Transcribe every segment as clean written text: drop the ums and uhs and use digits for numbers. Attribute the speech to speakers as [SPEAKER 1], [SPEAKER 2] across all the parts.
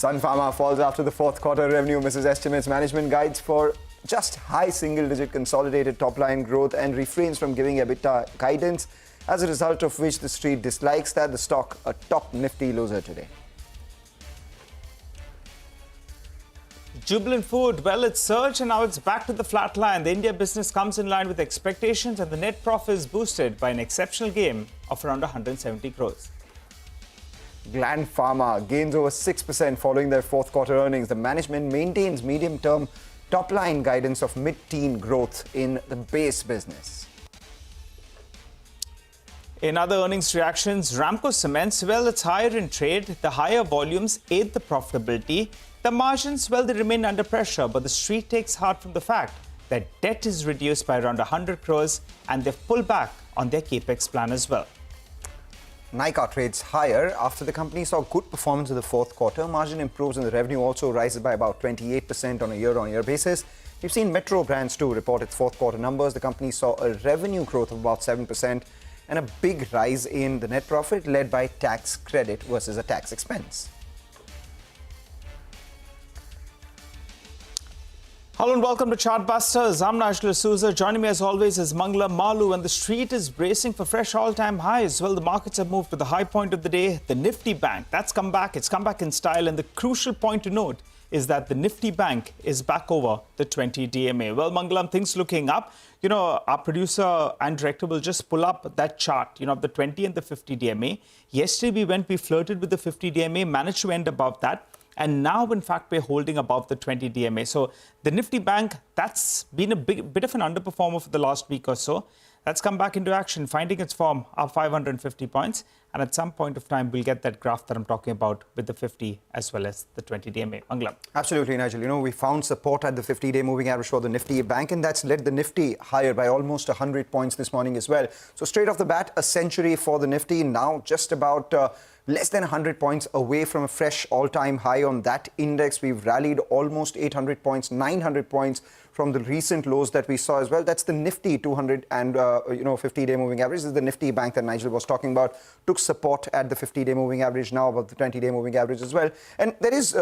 [SPEAKER 1] Sun Pharma falls after the fourth quarter revenue misses estimates. Management guides for just high single-digit consolidated top-line growth and refrains from giving EBITDA guidance, as a result of which the street dislikes that. The stock a top Nifty loser today.
[SPEAKER 2] Jubilant Food, well, it surged and now it's back to the flat line. The India business comes in line with expectations and the net profit is boosted by an exceptional gain of around 170 crores.
[SPEAKER 1] Gland Pharma gains over 6% following their fourth quarter earnings. The management maintains medium-term top-line guidance of mid-teen growth in the base business.
[SPEAKER 2] In other earnings reactions, Ramco Cements, well, it's higher in trade. The higher volumes aid the profitability. The margins, well, they remain under pressure, but the street takes heart from the fact that debt is reduced by around 100 crores and they've pulled back on their capex plan as well.
[SPEAKER 1] Nykaa trades higher after the company saw good performance in the fourth quarter. Margin improves and the revenue also rises by about 28% on a year-on-year basis. We've seen Metro Brands too report its fourth quarter numbers. The company saw a revenue growth of about 7% and a big rise in the net profit led by tax credit versus a tax expense.
[SPEAKER 2] Hello and welcome to Chartbusters. I'm Nigel D'Souza. Joining me as always is Mangala Malu, and the street is bracing for fresh all-time highs. Well, the markets have moved to the high point of the day, the Nifty Bank. That's come back. It's come back in style, and the crucial point to note is that the Nifty Bank is back over the 20 DMA. Well, Mangalam, things looking up. You know, our producer and director will just pull up that chart, you know, of the 20 and the 50 DMA. Yesterday we flirted with the 50 DMA, managed to end above that. And now, in fact, we're holding above the 20 DMA. So the Nifty Bank, that's been a bit of an underperformer for the last week or so. That's come back into action, finding its form up 550 points. And at some point of time, we'll get that graph that I'm talking about with the 50 as well as the 20 DMA. Mangalam.
[SPEAKER 1] Absolutely, Nigel. You know, we found support at the 50-day moving average for the Nifty Bank, and that's led the Nifty higher by almost 100 points this morning as well. So straight off the bat, a century for the Nifty, now just about less than 100 points away from a fresh all-time high on that index. We've rallied almost 800 points, 900 points from the recent lows that we saw as well. That's the Nifty 200 and 50-day moving average. This is the Nifty Bank that Nigel was talking about. Took support at the 50-day moving average, now above the 20-day moving average as well. And there is,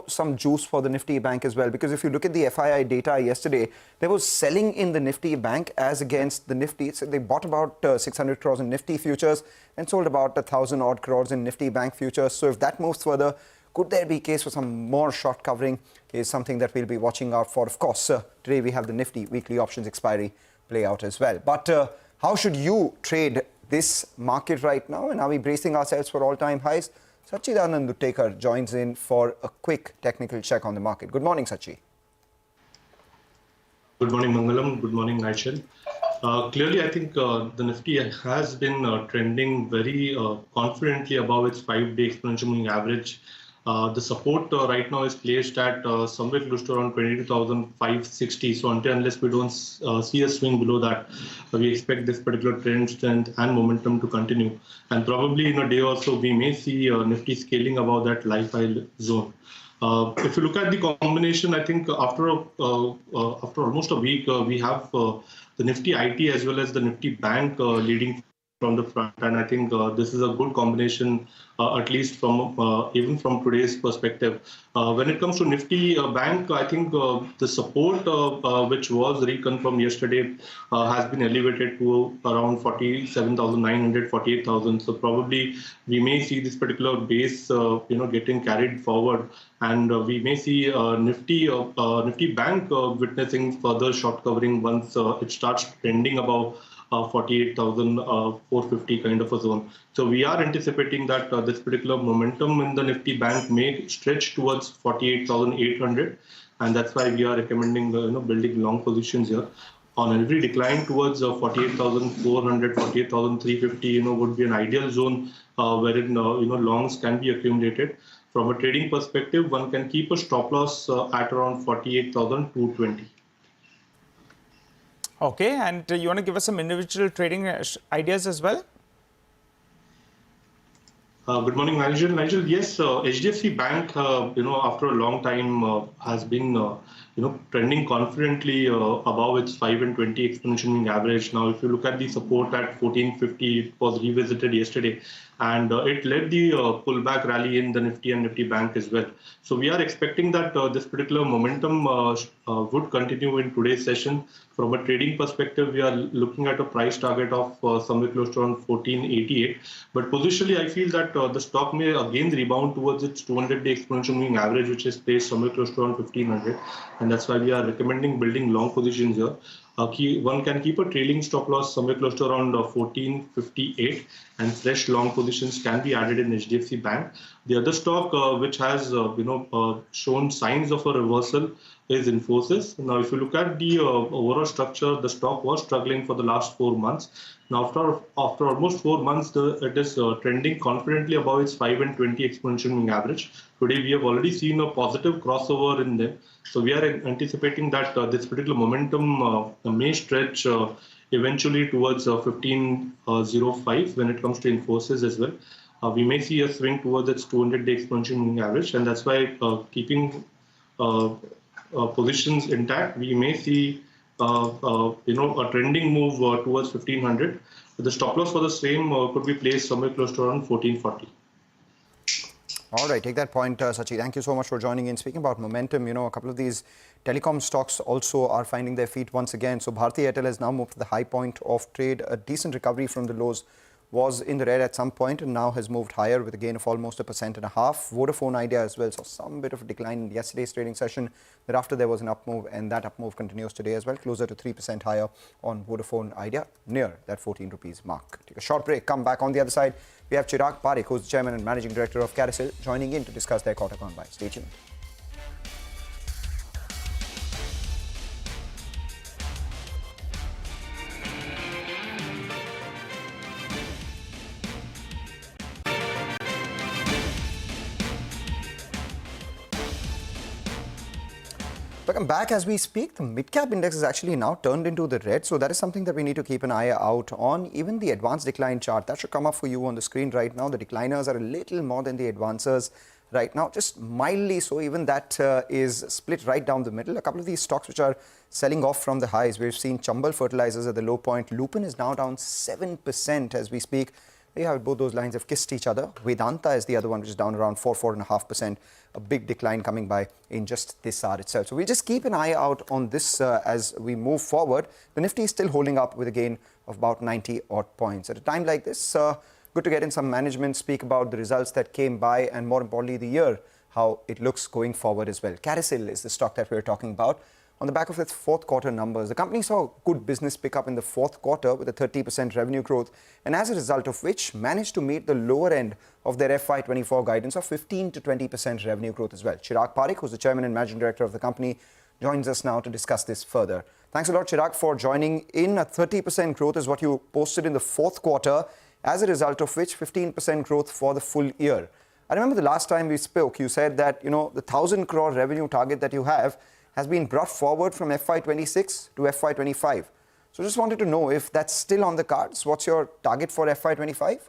[SPEAKER 1] some juice for the Nifty Bank as well, because if you look at the FII data yesterday, there was selling in the Nifty Bank as against the Nifty. So they bought about 600 crores in Nifty futures and sold about 1,000 odd crores in Nifty Bank futures. So if that moves further, could there be a case for some more short covering is something that we'll be watching out for. Of course, today we have the Nifty weekly options expiry play out as well. But how should you trade this market right now? And are we bracing ourselves for all-time highs? Sachidanand Uttekar joins in for a quick technical check on the market. Good morning, Sachi.
[SPEAKER 3] Good morning, Mangalam. Good morning, Nigel. Clearly, I think the Nifty has been trending very confidently above its 5-day exponential moving average. The support right now is placed at somewhere close to around 22,560. So unless we don't see a swing below that, we expect this particular trend strength and momentum to continue. And probably in a day or so, we may see Nifty scaling above that life high zone. If you look at the combination, I think after almost a week, we have the Nifty IT as well as the Nifty Bank leading from the front, and I think this is a good combination, at least from even from today's perspective. When it comes to Nifty Bank, I think the support which was reconfirmed yesterday has been elevated to around 47,900, 48,000. So probably we may see this particular base, getting carried forward, and we may see Nifty Bank witnessing further short covering once it starts trending above 48,450 kind of a zone. So we are anticipating that this particular momentum in the Nifty Bank may stretch towards 48,800, and that's why we are recommending building long positions here. On every decline towards 48,400, 48,350, would be an ideal zone wherein longs can be accumulated. From a trading perspective, one can keep a stop loss at around 48,220.
[SPEAKER 2] Okay, and you want to give us some individual trading ideas as well?
[SPEAKER 3] Good morning, Nigel. Yes, HDFC Bank, after a long time has been, trending confidently above its 5 and 20 exponential moving average. Now, if you look at the support at 1450, it was revisited yesterday, and it led the pullback rally in the Nifty and Nifty Bank as well. So we are expecting that this particular momentum would continue in today's session. From a trading perspective, we are looking at a price target of somewhere close to around 1488. But positionally, I feel that the stock may again rebound towards its 200-day exponential moving average, which is placed somewhere close to around 1500. And that's why we are recommending building long positions here. One can keep a trailing stop loss somewhere close to around 1458, and fresh long positions can be added in HDFC Bank. The other stock which has shown signs of a reversal is Infosys. Now, if you look at the overall structure, the stock was struggling for the last 4 months. Now, after almost 4 months, it is trending confidently above its 5 and 20 exponential moving average. Today, we have already seen a positive crossover in them. So we are anticipating that this particular momentum may stretch eventually towards 1505 when it comes to Infosys as well. We may see a swing towards its 200-day exponential moving average, and that's why keeping positions intact, we may see a trending move towards 1500. The stop loss for the same could be placed somewhere close to around 1440.
[SPEAKER 1] All right, take that point, Sachi. Thank you so much for joining in. Speaking about momentum, a couple of these telecom stocks also are finding their feet once again. So Bharti Airtel has now moved to the high point of trade. A decent recovery from the lows, was in the red at some point and now has moved higher with a gain of almost 1.5%. Vodafone Idea as well saw some bit of a decline in yesterday's trading session. Thereafter, there was an up move, and that up move continues today as well, closer to 3% higher on Vodafone Idea, near that 14 rupees mark. Take a short break, come back. On the other side, we have Chirag Parekh, who's the Chairman and Managing Director of Carousel, joining in to discuss their quarter gone by. Stay tuned. Welcome back. As we speak, the mid-cap index is actually now turned into the red. So that is something that we need to keep an eye out on. Even the advanced decline chart, that should come up for you on the screen right now. The decliners are a little more than the advancers right now, just mildly so. Even that is split right down the middle. A couple of these stocks which are selling off from the highs. We've seen Chambal Fertilizers at the low point. Lupin is now down 7% as we speak. There you have both those lines have kissed each other. Vedanta is the other one, which is down around 4.5%. A big decline coming by in just this hour itself. So we'll just keep an eye out on this as we move forward. The Nifty is still holding up with a gain of about 90 odd points. At a time like this, good to get in some management, speak about the results that came by, and more importantly, the year, how it looks going forward as well. Carousel is the stock that we're talking about. On the back of its fourth quarter numbers, the company saw good business pick up in the fourth quarter with a 30% revenue growth, and as a result of which managed to meet the lower end of their FY24 guidance of 15 to 20% revenue growth as well. Chirag Parekh, who's the Chairman and Managing Director of the company, joins us now to discuss this further. Thanks a lot, Chirag, for joining in. A 30% growth is what you posted in the fourth quarter, as a result of which 15% growth for the full year. I remember the last time we spoke, you said that, the 1,000 crore revenue target that you have has been brought forward from FY26 to FY25. So just wanted to know if that's still on the cards. What's your target for FY25?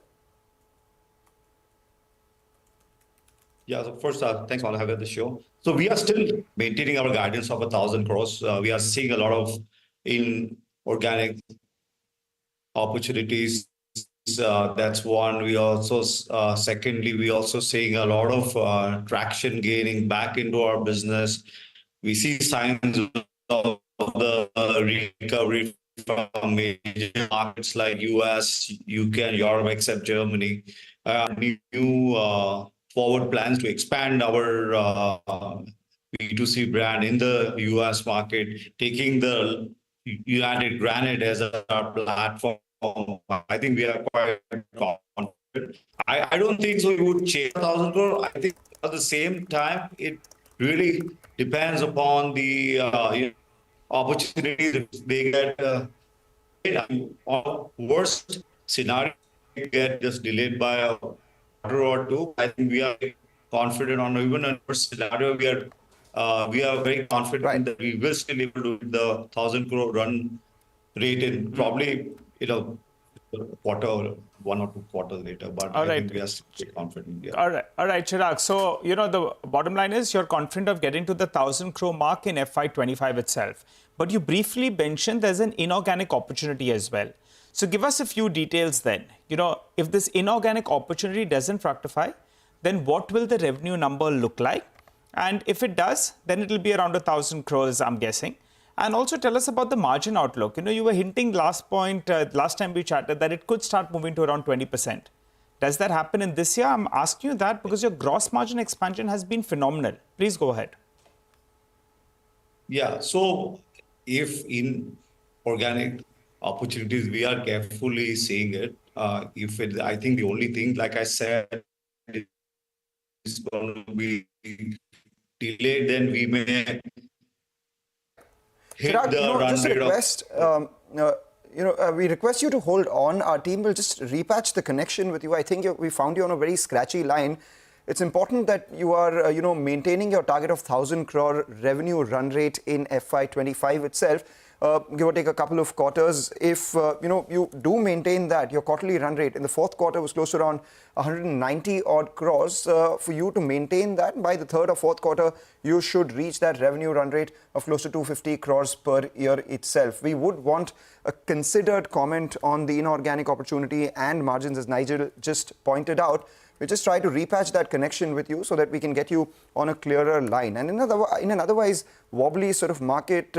[SPEAKER 4] Yeah, so first, thanks for having the show. So we are still maintaining our guidance of 1,000 crores. We are seeing a lot of inorganic opportunities. That's one. We also, secondly, we also seeing a lot of traction gaining back into our business. We see signs of the recovery from major markets like US, UK, and Europe, except Germany. New forward plans to expand our B2C brand in the US market, taking the United Granite as our platform. I think we are quite confident. I don't think so we would chase 1,000 crore. I think at the same time, it really depends upon the opportunities they get. Worst scenario, get just delayed by a quarter or two. I think we are confident on even a worst scenario. We are very confident that we will still be able to do the 1,000 crore run rate in probably quarter 1 or 2 quarters later. But
[SPEAKER 2] All
[SPEAKER 4] I
[SPEAKER 2] right.
[SPEAKER 4] think we are still confident. Yeah.
[SPEAKER 2] All right, Chirag. So, the bottom line is you're confident of getting to the 1,000 crore mark in FY25 itself. But you briefly mentioned there's an inorganic opportunity as well. So give us a few details then. If this inorganic opportunity doesn't fructify, then what will the revenue number look like? And if it does, then it will be around 1,000 crores, I'm guessing. And also tell us about the margin outlook. You were hinting last time we chatted that it could start moving to around 20%. Does that happen in this year? I'm asking you that because your gross margin expansion has been phenomenal. Please go ahead.
[SPEAKER 4] Yeah. So if in organic opportunities, we are carefully seeing it. I think the only thing, like I said, is going to be delayed, then we may hit
[SPEAKER 1] Chirag,
[SPEAKER 4] the run
[SPEAKER 1] just a
[SPEAKER 4] rate
[SPEAKER 1] request. We request you to hold on. Our team will just repatch the connection with you. I think we found you on a very scratchy line. It's important that you are, maintaining your target of 1,000 crore revenue run rate in FY25 itself. Give or take a couple of quarters. If, you do maintain that, your quarterly run rate in the fourth quarter was close to around 190 odd crores. For you to maintain that, by the third or fourth quarter, you should reach that revenue run rate of close to 250 crores per year itself. We would want a considered comment on the inorganic opportunity and margins, as Nigel just pointed out. We just try to repatch that connection with you so that we can get you on a clearer line. And in an otherwise wobbly sort of market,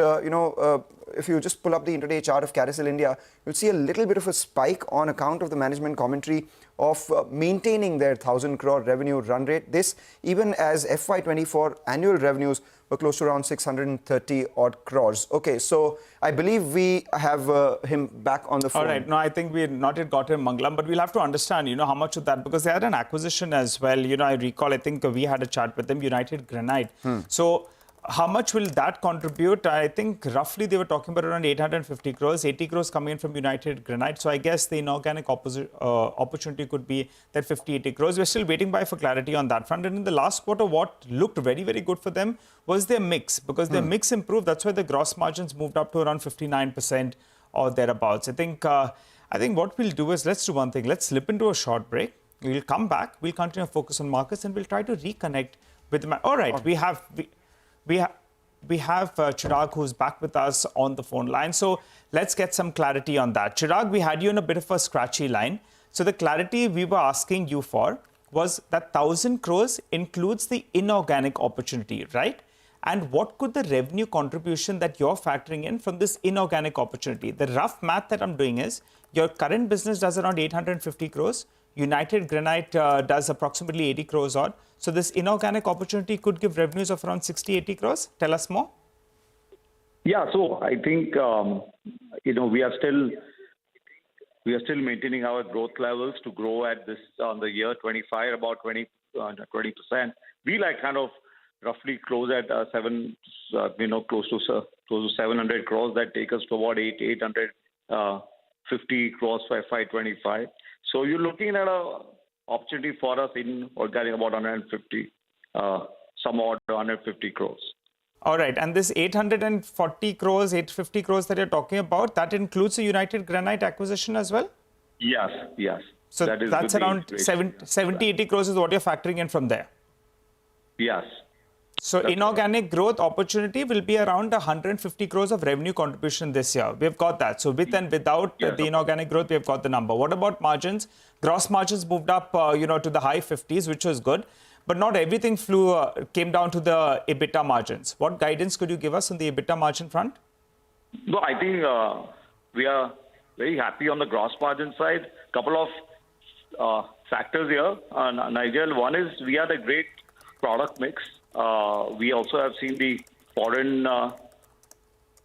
[SPEAKER 1] if you just pull up the intraday chart of Carousel India, you'll see a little bit of a spike on account of the management commentary of maintaining their 1,000 crore revenue run rate. This even as FY24 annual revenues were close to around 630 odd crores. Okay, so I believe we have him back on the phone.
[SPEAKER 2] All right. No, I think we not yet got him, Mangalam, but we'll have to understand, how much of that, because they had an acquisition as well. I recall, I think we had a chat with them, United Granite. So how much will that contribute? I think roughly they were talking about around 850 crores, 80 crores coming in from United Granite. So I guess the inorganic opportunity could be that 50, 80 crores. We're still waiting for clarity on that front. And in the last quarter, what looked very, very good for them was their mix, because their mix improved. That's why the gross margins moved up to around 59% or thereabouts. I think what we'll do is, let's do one thing. Let's slip into a short break. We'll come back. We'll continue to focus on markets and we'll try to reconnect with them. All right. We have Chirag, who's back with us on the phone line. So let's get some clarity on that. Chirag, we had you in a bit of a scratchy line. So the clarity we were asking you for was that 1,000 crores includes the inorganic opportunity, right? And what could the revenue contribution that you're factoring in from this inorganic opportunity? The rough math that I'm doing is your current business does around 850 crores. United Granite does approximately 80 crores odd. So this inorganic opportunity could give revenues of around 60, 80 crores. Tell us more.
[SPEAKER 5] Yeah, so I think, we are still maintaining our growth levels to grow at this on the year 25, about 20%. We kind of roughly close at close to 700 crores. That take us to about 850 crores for FY25. So you're looking at a opportunity for us in organic about 150, somewhat 150 crores.
[SPEAKER 2] All right. And this 840 crores, 850 crores that you're talking about, that includes the United Granite acquisition as well?
[SPEAKER 5] Yes.
[SPEAKER 2] So that's around 70, 80 crores is what you're factoring in from there?
[SPEAKER 5] Yes.
[SPEAKER 2] So inorganic growth opportunity will be around 150 crores of revenue contribution this year. We've got that. So with and without the inorganic growth, we've got the number. What about margins? Gross margins moved up, to the high 50s, which was good. But not everything came down to the EBITDA margins. What guidance could you give us on the EBITDA margin front?
[SPEAKER 5] No, I think we are very happy on the gross margin side. Couple of factors here, Nigel. One is we had a great product mix. We also have seen the foreign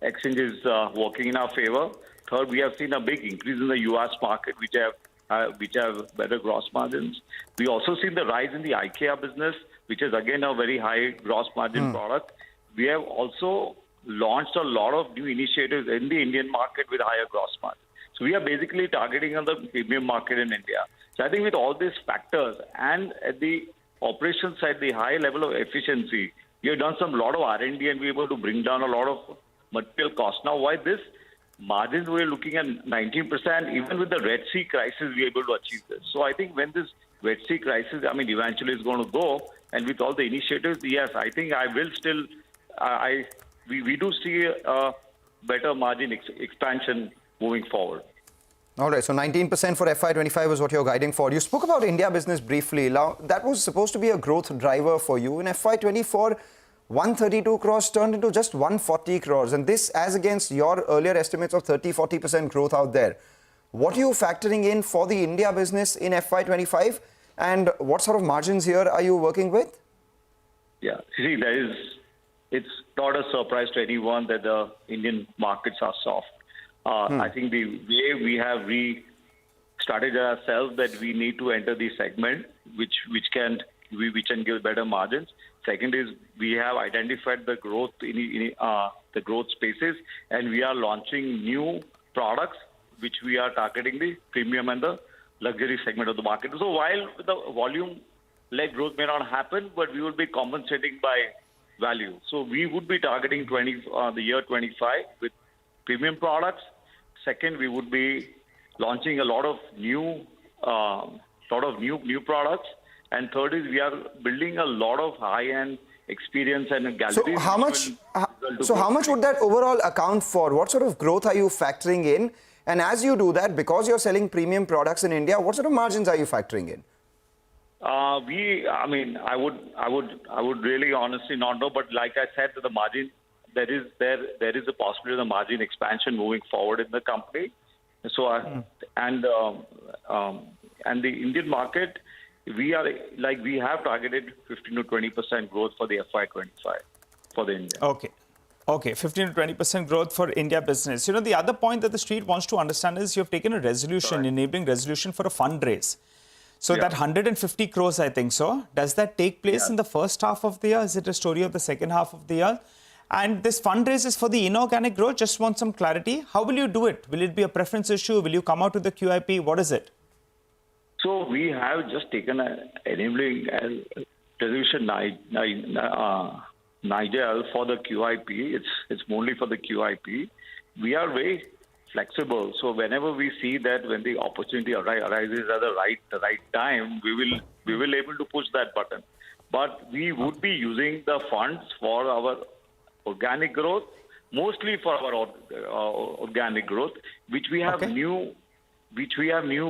[SPEAKER 5] exchanges working in our favor. Third, we have seen a big increase in the US market, which have better gross margins. We also seen the rise in the IKEA business, which is again a very high gross margin product. We have also launched a lot of new initiatives in the Indian market with higher gross margin. So we are basically targeting on the premium market in India. So I think with all these factors and at the operation side, the high level of efficiency, we have done some lot of R&D and we were able to bring down a lot of material costs. Now, why this margins we're looking at 19%. Even with the Red Sea crisis, we're able to achieve this. So I think when this Red Sea crisis, eventually is going to go, and with all the initiatives, yes, I think I will still, we do see a better margin expansion moving forward.
[SPEAKER 1] All right, so 19% for FY25 is what you're guiding for. You spoke about India business briefly. Now, that was supposed to be a growth driver for you. In FY24, 132 crores turned into just 140 crores. And this as against your earlier estimates of 30-40% growth out there. What are you factoring in for the India business in FY25? And what sort of margins here are you working with?
[SPEAKER 5] Yeah, see, it's not a surprise to anyone that the Indian markets are soft. I think the way we have started ourselves that we need to enter the segment which can give better margins. Second is we have identified the growth in the growth spaces, and we are launching new products which we are targeting the premium and the luxury segment of the market. So while the volume-led growth may not happen, but we will be compensating by value. So we would be targeting the year 25 with premium products. Second, we would be launching a lot of new products. And third is we are building a lot of high-end experience and galleries.
[SPEAKER 1] So how much would that overall account for? What sort of growth are you factoring in? And as you do that, because you're selling premium products in India, what sort of margins are you factoring in?
[SPEAKER 5] I would really honestly not know, but like I said, the margin, there is a possibility of the margin expansion moving forward in the company. So and the Indian market, we have targeted 15 to 20% growth for the FY25 for the India.
[SPEAKER 2] Okay, 15 to 20% growth for India business. The other point that the street wants to understand is you've taken a resolution, enabling resolution for a fundraise. So that 150 crores, I think so. Does that take place in the first half of the year? Is it a story of the second half of the year? And this fundraise is for the inorganic growth. Just want some clarity. How will you do it? Will it be a preference issue? Will you come out with the QIP? What is it?
[SPEAKER 5] So we have just taken an enabling resolution, Nigel, for the QIP. It's only for the QIP. We are very flexible. So whenever we see that when the opportunity arises at the right time, we will able to push that button. But we would be using the funds for our organic growth, mostly for our organic growth, which we have new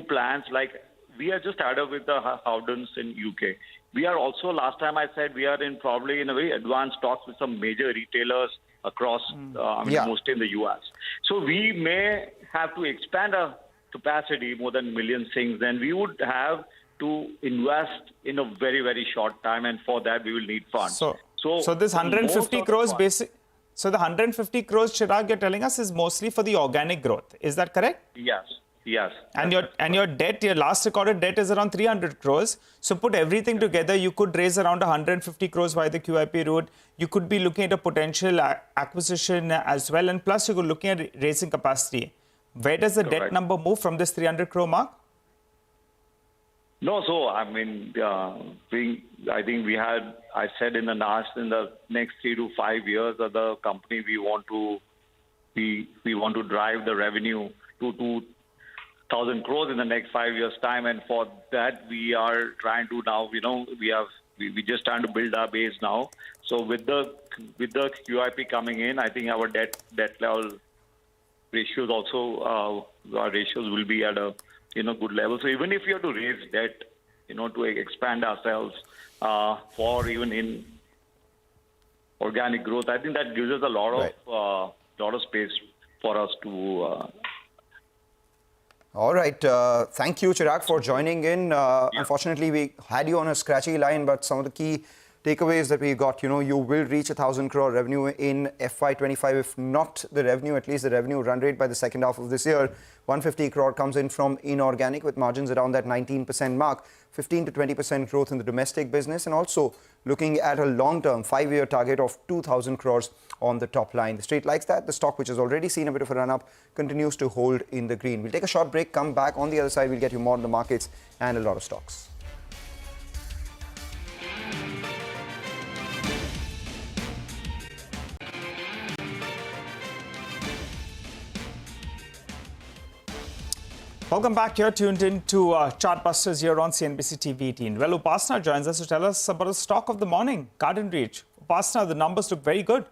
[SPEAKER 5] plans. Like we are just started with the Howdens in UK. We are also, last time I said, we are probably in a very advanced talks with some major retailers across, mostly in the US. So we may have to expand our capacity more than million things. Then we would have to invest in a very, very short time. And for that, we will need funds.
[SPEAKER 2] So this 150 crores So the 150 crores, Chirag, you're telling us is mostly for the organic growth. Is that correct?
[SPEAKER 5] Yes.
[SPEAKER 2] And your debt, your last recorded debt is around 300 crores. So put everything together, you could raise around 150 crores via the QIP route. You could be looking at a potential acquisition as well. And plus, you're looking at raising capacity. Where does the debt number move from this 300 crore mark?
[SPEAKER 5] No, so I think I said in the next 3 to 5 years of the company, we want to drive the revenue to 2,000 crores in the next 5 years' time, and for that we are trying to now. We just trying to build our base now. So with the QIP coming in, I think our debt level ratios also our ratios will be at a good level. So even if you have to raise debt, to expand ourselves for even in organic growth, I think that gives us a lot of space for us to.
[SPEAKER 1] All right. Thank you, Chirag, for joining in. Unfortunately, we had you on a scratchy line, but some of the key takeaways that we got, you will reach 1,000 crore revenue in FY25, if not the revenue, at least the revenue run rate by the second half of this year. 150 crore comes in from inorganic with margins around that 19% mark, 15 to 20% growth in the domestic business, and also looking at a long-term 5-year target of 2,000 crores on the top line. The street likes that. The stock, which has already seen a bit of a run-up, continues to hold in the green. We'll take a short break, come back. On the other side, we'll get you more on the markets and a lot of stocks.
[SPEAKER 2] Welcome back. You're tuned in to Chartbusters here on CNBC-TV18. Well, Upasana joins us to tell us about the stock of the morning, Garden Reach. Upasana, the numbers look very good.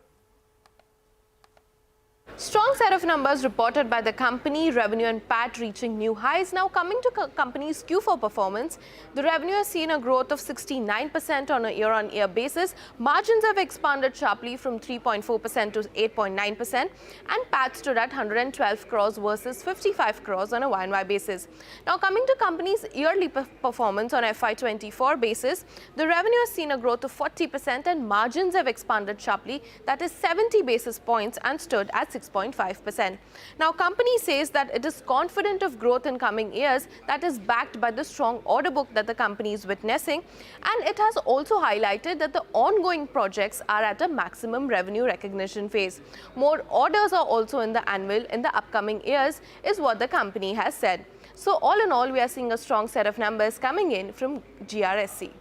[SPEAKER 6] Strong set of numbers reported by the company, revenue and PAT reaching new highs. Now coming to company's Q4 performance, the revenue has seen a growth of 69% on a year-on-year basis. Margins have expanded sharply from 3.4% to 8.9% and PAT stood at 112 crores versus 55 crores on a Y&Y basis. Now coming to company's yearly performance on FY24 basis, the revenue has seen a growth of 40% and margins have expanded sharply, that is 70 basis points and stood at 6.5%. Now, company says that it is confident of growth in coming years that is backed by the strong order book that the company is witnessing, and it has also highlighted that the ongoing projects are at a maximum revenue recognition phase. More orders are also in the anvil in the upcoming years is what the company has said. So all in all, we are seeing a strong set of numbers coming in from GRSC.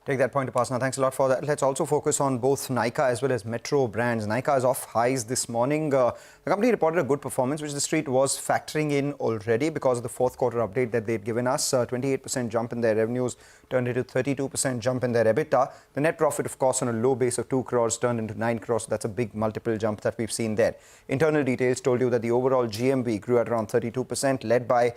[SPEAKER 1] Take that point, Upasana. Thanks a lot for that. Let's also focus on both Nykaa as well as Metro Brands. Nykaa is off highs this morning. The company reported a good performance, which the street was factoring in already because of the fourth quarter update that they'd given us. 28% jump in their revenues turned into 32% jump in their EBITDA. The net profit, of course, on a low base of 2 crores turned into 9 crores. So that's a big multiple jump that we've seen there. Internal details told you that the overall GMV grew at around 32%, led by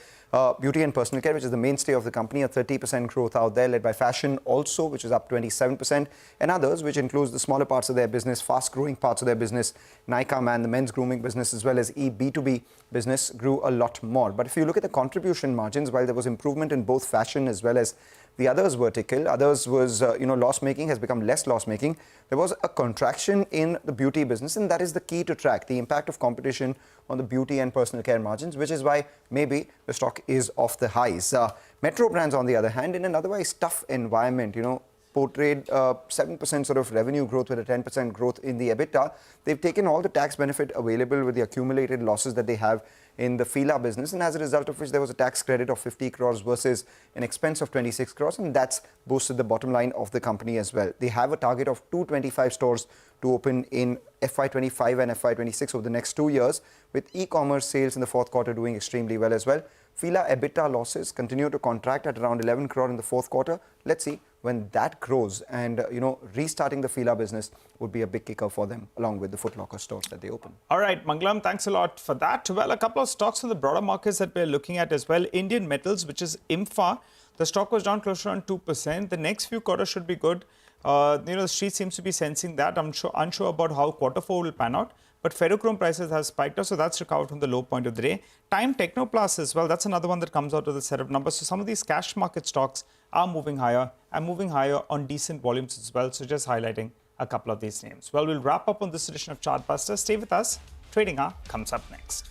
[SPEAKER 1] beauty and personal care, which is the mainstay of the company, a 30% growth out there, led by fashion also, which is up 27%, and others, which includes the smaller parts of their business, fast-growing parts of their business. Nykaa Man, the men's grooming business, as well as B2B business, grew a lot more. But if you look at the contribution margins, while there was improvement in both fashion as well as the others vertical, others was, loss-making, has become less loss-making. There was a contraction in the beauty business, and that is the key to track, the impact of competition on the beauty and personal care margins, which is why maybe the stock is off the highs. Metro Brands, on the other hand, in an otherwise tough environment, portrayed 7% sort of revenue growth with a 10% growth in the EBITDA. They've taken all the tax benefit available with the accumulated losses that they have in the Fila business, and as a result of which there was a tax credit of 50 crores versus an expense of 26 crores, and that's boosted the bottom line of the company as well. They have a target of 225 stores to open in FY25 and FY26 over the next 2 years, with e-commerce sales in the fourth quarter doing extremely well as well. Fila EBITDA losses continue to contract at around 11 crore in the fourth quarter. Let's see when that grows, and restarting the Fila business would be a big kicker for them, along with the Foot Locker stores that they open.
[SPEAKER 2] All right, Mangalam, thanks a lot for that. Well, a couple of stocks in the broader markets that we're looking at as well. Indian Metals, which is IMFA, the stock was down close to around 2%. The next few quarters should be good. The street seems to be sensing that. I'm unsure about how quarter 4 will pan out. But ferrochrome prices have spiked up, so that's recovered from the low point of the day. Time Technoplast as well, that's another one that comes out of the set of numbers. So some of these cash market stocks are moving higher and moving higher on decent volumes as well. So just highlighting a couple of these names. Well, we'll wrap up on this edition of Chartbusters. Stay with us. Trading Hour comes up next.